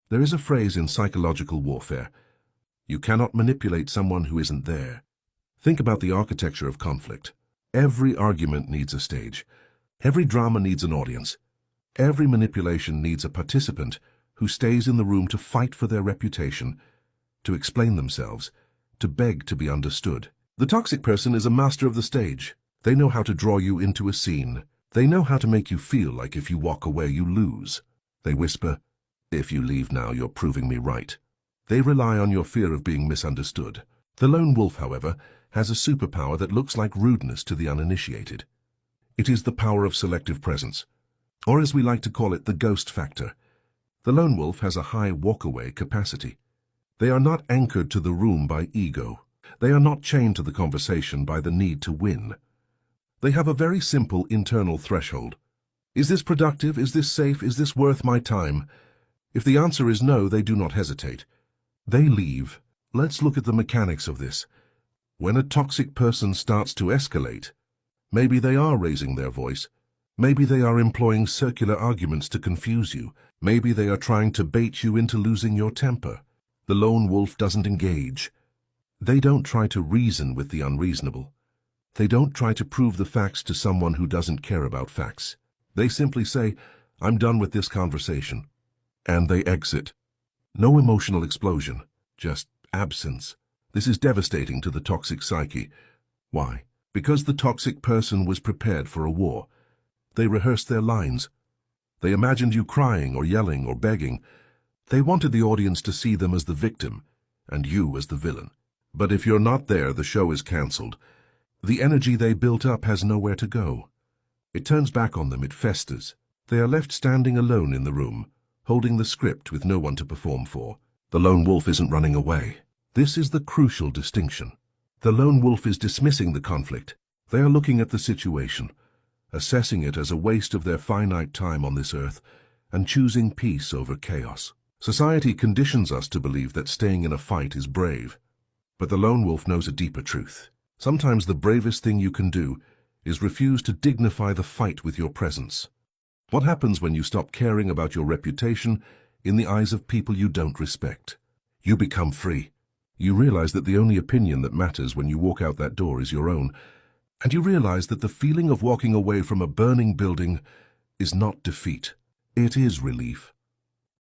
There is a phrase in psychological warfare: you cannot manipulate someone who isn't there. Think about the architecture of conflict. Every argument needs a stage. Every drama needs an audience. Every manipulation needs a participant who stays in the room to fight for their reputation, to explain themselves, to beg to be understood. The toxic person is a master of the stage. They know how to draw you into a scene. They know how to make you feel like if you walk away, you lose. They whisper, "If you leave now, you're proving me right." They rely on your fear of being misunderstood. The lone wolf, however, has a superpower that looks like rudeness to the uninitiated. It is the power of selective presence, or as we like to call it, the ghost factor. The lone wolf has a high walk-away capacity. They are not anchored to the room by ego. They are not chained to the conversation by the need to win. They have a very simple internal threshold. Is this productive? Is this safe? Is this worth my time? If the answer is no, they do not hesitate. They leave. Let's look at the mechanics of this. When a toxic person starts to escalate, maybe they are raising their voice. Maybe they are employing circular arguments to confuse you. Maybe they are trying to bait you into losing your temper. The lone wolf doesn't engage. They don't try to reason with the unreasonable. They don't try to prove the facts to someone who doesn't care about facts. They simply say, "I'm done with this conversation." And they exit. No emotional explosion, just absence. This is devastating to the toxic psyche. Why? Because the toxic person was prepared for a war. They rehearsed their lines. They imagined you crying or yelling or begging. They wanted the audience to see them as the victim and you as the villain. But if you're not there, the show is cancelled. The energy they built up has nowhere to go. It turns back on them, it festers. They are left standing alone in the room, holding the script with no one to perform for. The lone wolf isn't running away. This is the crucial distinction. The lone wolf is dismissing the conflict. They are looking at the situation, assessing it as a waste of their finite time on this earth, and choosing peace over chaos. Society conditions us to believe that staying in a fight is brave. But the lone wolf knows a deeper truth. Sometimes the bravest thing you can do is refuse to dignify the fight with your presence. What happens when you stop caring about your reputation in the eyes of people you don't respect? You become free. You realize that the only opinion that matters when you walk out that door is your own. And you realize that the feeling of walking away from a burning building is not defeat. It is relief.